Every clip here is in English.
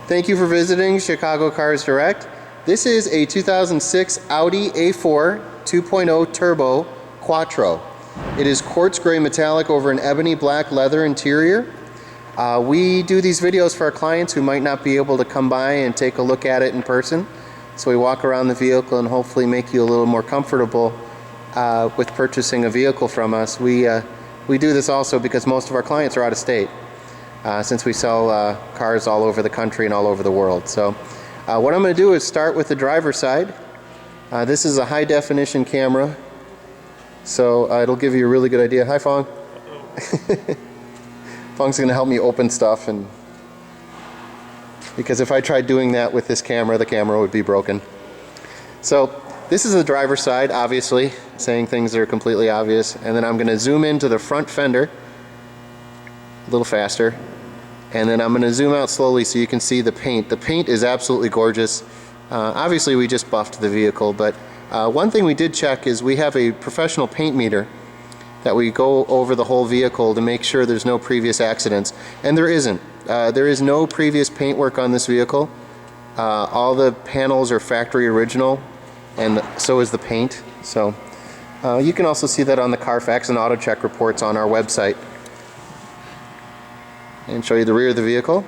Thank you for visiting Chicago Cars Direct. This is a 2006 Audi A4 2.0 Turbo Quattro. It is quartz gray metallic over an ebony black leather interior. We do these videos for our clients who might not be able to come by and take a look at it in person. So we walk around the vehicle and hopefully make you a little more comfortable with purchasing a vehicle from us. We do this also because most of our clients are out of state, since we sell cars all over the country and all over the world. So what I'm going to do is start with the driver's side. This is a high definition camera, so it'll give you a really good idea. Hi, Fong. Fong's going to help me open stuff, and because if I tried doing that with this camera, the camera would be broken. So this is the driver's side, obviously, saying things that are completely obvious. And then I'm going to zoom into the front fender a little faster. And then I'm going to zoom out slowly so you can see the paint. The paint is absolutely gorgeous. Obviously, we just buffed the vehicle, but one thing we did check is we have a professional paint meter that we go over the whole vehicle to make sure there's no previous accidents. And there isn't. There is no previous paint work on this vehicle. All the panels are factory original, and so is the paint. So you can also see that on the CarFax and AutoCheck reports on our website. And show you the rear of the vehicle.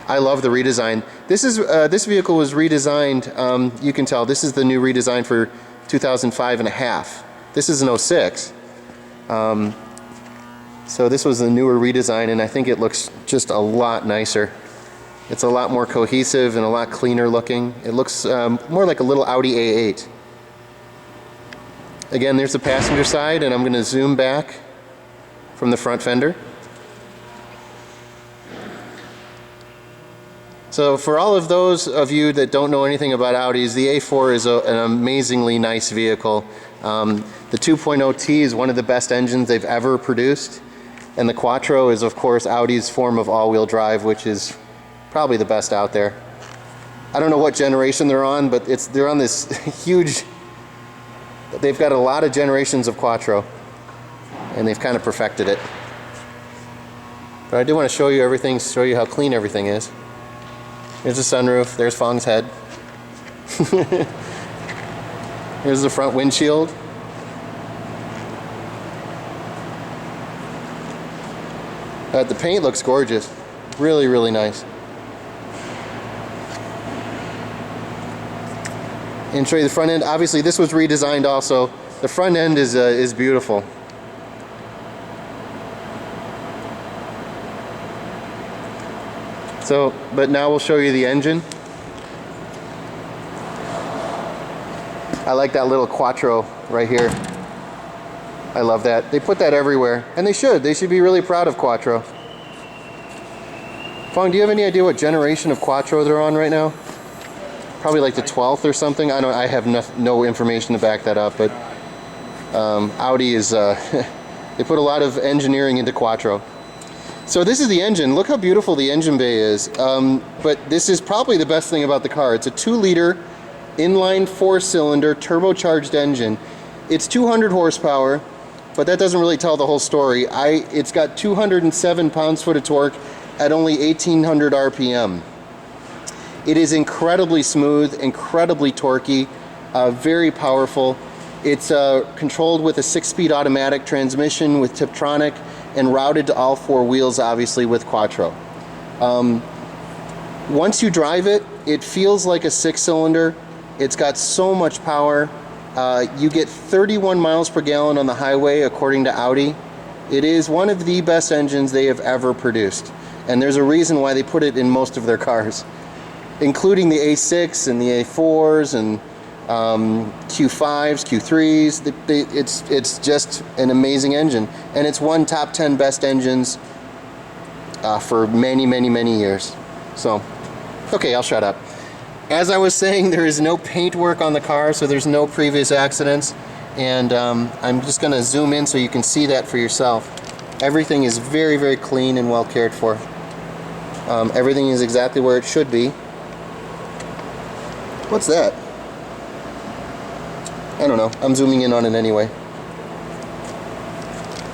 I love the redesign. This vehicle was redesigned. You can tell this is the new redesign for 2005 and a half. This is an 06. So this was the newer redesign, and I think it looks just a lot nicer. It's a lot more cohesive and a lot cleaner looking. It looks more like a little Audi A8. Again, there's the passenger side, and I'm going to zoom back from the front fender. So for all of those of you that don't know anything about Audis, the A4 is an amazingly nice vehicle. The 2.0T is one of the best engines they've ever produced. And the Quattro is, of course, Audi's form of all-wheel drive, which is probably the best out there. I don't know what generation they're on, but they're on this huge... They've got a lot of generations of Quattro, and they've kind of perfected it. But I do want to show you everything, show you how clean everything is. There's the sunroof, there's Fong's head. Here's the front windshield. The paint looks gorgeous. Really, really nice. And show you the front end. Obviously, this was redesigned also. The front end is beautiful. So, but now we'll show you the engine. I like that little Quattro right here. I love that. They put that everywhere, and they should. They should be really proud of Quattro. Fong, do you have any idea what generation of Quattro they're on right now? Probably like the 12th or something. I have no information to back that up, but Audi is they put a lot of engineering into Quattro. So this is the engine. Look how beautiful the engine bay is. But this is probably the best thing about the car. It's a 2-liter inline 4-cylinder turbocharged engine. It's 200 horsepower, but that doesn't really tell the whole story. It's got 207 pounds-foot of torque at only 1800 RPM. It is incredibly smooth, incredibly torquey, very powerful. It's controlled with a 6-speed automatic transmission with Tiptronic, and routed to all 4 wheels, obviously, with Quattro. Once you drive it, it feels like a 6-cylinder. It's got so much power. You get 31 miles per gallon on the highway, according to Audi. It is one of the best engines they have ever produced. And there's a reason why they put it in most of their cars, including the A6 and the A4s and Q5s, Q3s. It's just an amazing engine, and it's won top 10 best engines for many, many, many years. So, okay, I'll shut up. As I was saying, there is no paint work on the car, so there's no previous accidents, and I'm just going to zoom in so you can see that for yourself. Everything is very, very clean and well cared for. Everything is exactly where it should be. What's that? I don't know. I'm zooming in on it anyway.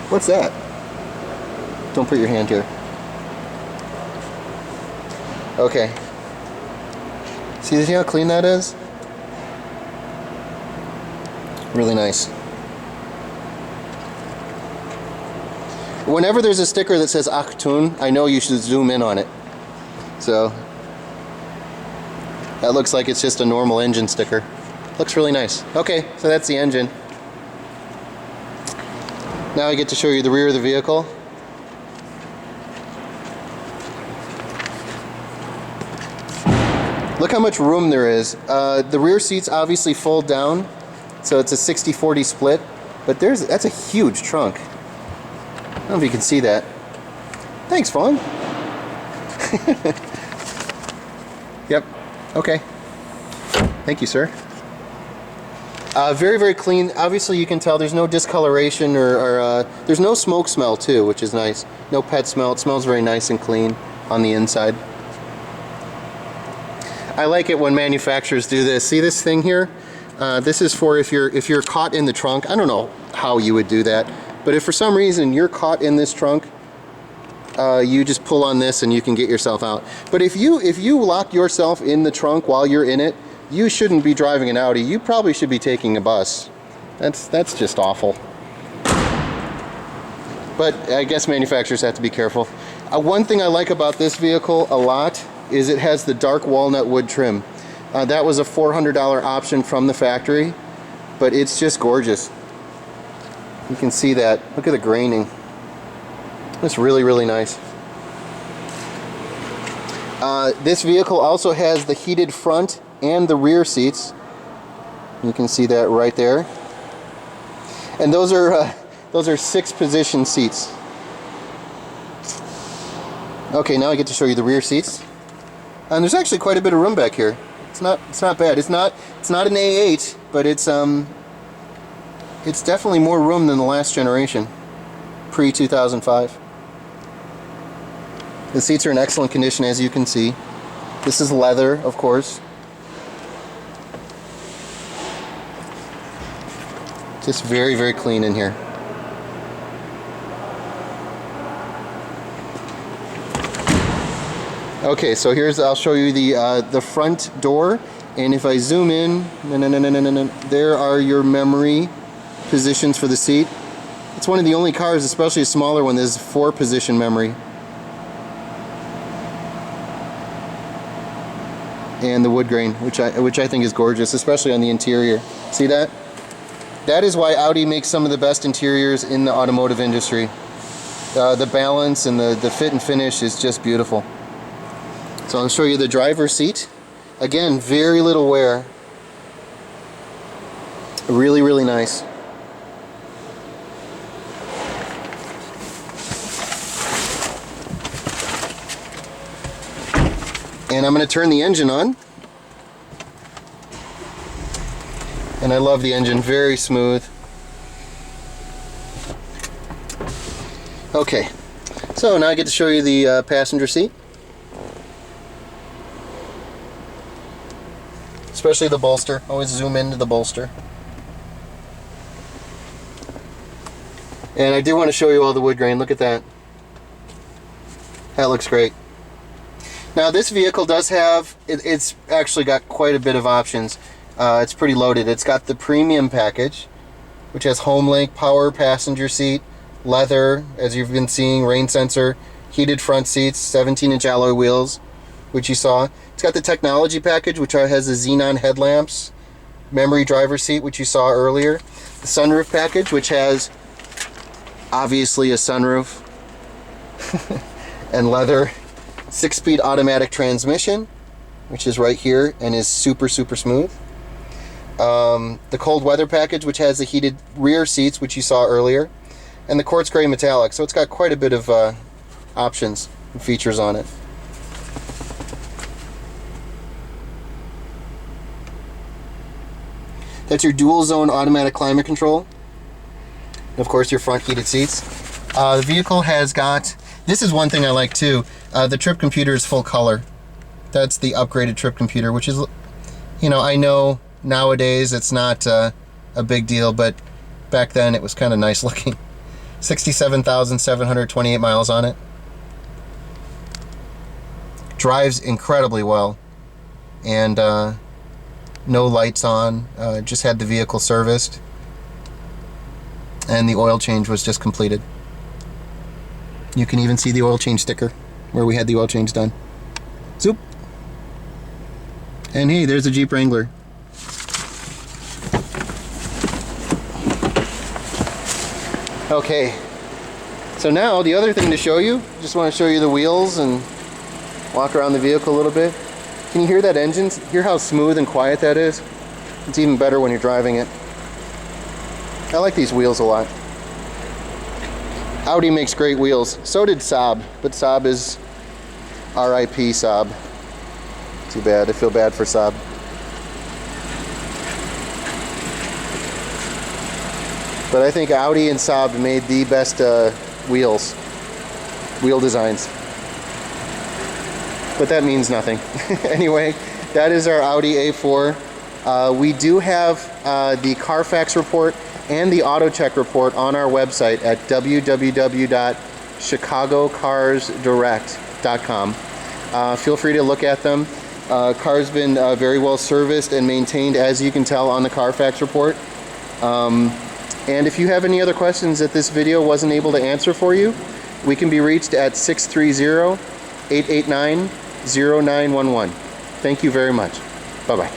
What's that? Don't put your hand here. Okay. See how clean that is? Really nice. Whenever there's a sticker that says Achtung, I know you should zoom in on it. So that looks like it's just a normal engine sticker. Looks really nice. Okay, so that's the engine. Now I get to show you the rear of the vehicle. Look how much room there is. The rear seats obviously fold down, so it's a 60-40 split, but that's a huge trunk. I don't know if you can see that. Thanks, Fawn. Yep. Okay. Thank you, sir. Very, very clean. Obviously, you can tell there's no discoloration or there's no smoke smell too, which is nice. No pet smell. It smells very nice and clean on the inside. I like it when manufacturers do this. See this thing here? This is for if you're caught in the trunk. I don't know how you would do that, but if for some reason you're caught in this trunk, you just pull on this and you can get yourself out. But if you lock yourself in the trunk while you're in it, you shouldn't be driving an Audi. You probably should be taking a bus. That's just awful. But I guess manufacturers have to be careful. One thing I like about this vehicle a lot is it has the dark walnut wood trim. That was a $400 option from the factory, but it's just gorgeous. You can see that. Look at the graining. It's really, really nice. This vehicle also has the heated front and the rear seats. You can see that right there. And those are 6-position seats. Okay, now I get to show you the rear seats. And there's actually quite a bit of room back here. It's not bad. It's not an A8, but it's definitely more room than the last generation, pre-2005. The seats are in excellent condition, as you can see. This is leather, of course. Just very, very clean in here. Okay, so I'll show you the front door, and if I zoom in, there are your memory positions for the seat. It's one of the only cars, especially a smaller one, that has 4-position memory. And the wood grain, which I think is gorgeous, especially on the interior. See that? That is why Audi makes some of the best interiors in the automotive industry. The balance and the fit and finish is just beautiful. So I'll show you the driver's seat. Again, very little wear. Really, really nice. And I'm going to turn the engine on. And I love the engine, very smooth. Okay, so now I get to show you the passenger seat. Especially the bolster. Always zoom into the bolster. And I do want to show you all the wood grain. Look at that. That looks great. Now this vehicle does have, it's actually got quite a bit of options. It's pretty loaded. It's got the premium package, which has HomeLink, power passenger seat, leather, as you've been seeing, rain sensor, heated front seats, 17-inch alloy wheels, which you saw. It's got the technology package, which has the xenon headlamps, memory driver seat, which you saw earlier, the sunroof package, which has obviously a sunroof, and leather, 6-speed automatic transmission, which is right here and is super, super smooth. The cold weather package, which has the heated rear seats, which you saw earlier, and the quartz gray metallic. So it's got quite a bit of options and features on it. That's your dual zone automatic climate control. And of course your front heated seats. The vehicle has got, this is one thing I like too, the trip computer is full color. That's the upgraded trip computer, which is, you know, I know nowadays it's not a big deal, but back then it was kind of nice looking. 67,728 miles on it. drives incredibly well, and no lights on. Just had the vehicle serviced, and the oil change was just completed. You can even see the oil change sticker where we had the oil change done. Zoop! And hey, there's a Jeep Wrangler. Okay, so now the other thing to show you, just want to show you the wheels and walk around the vehicle a little bit. Can you hear that engine? Hear how smooth and quiet that is? It's even better when you're driving it. I like these wheels a lot. Audi makes great wheels. So did Saab, but Saab is RIP Saab. Too bad. I feel bad for Saab. But I think Audi and Saab made the best wheel designs. But that means nothing. Anyway, that is our Audi A4. We do have the CarFax report and the AutoCheck report on our website at www.chicagocarsdirect.com. Feel free to look at them. Car's been very well serviced and maintained, as you can tell on the CarFax report. And if you have any other questions that this video wasn't able to answer for you, we can be reached at 630-889-0911. Thank you very much. Bye-bye.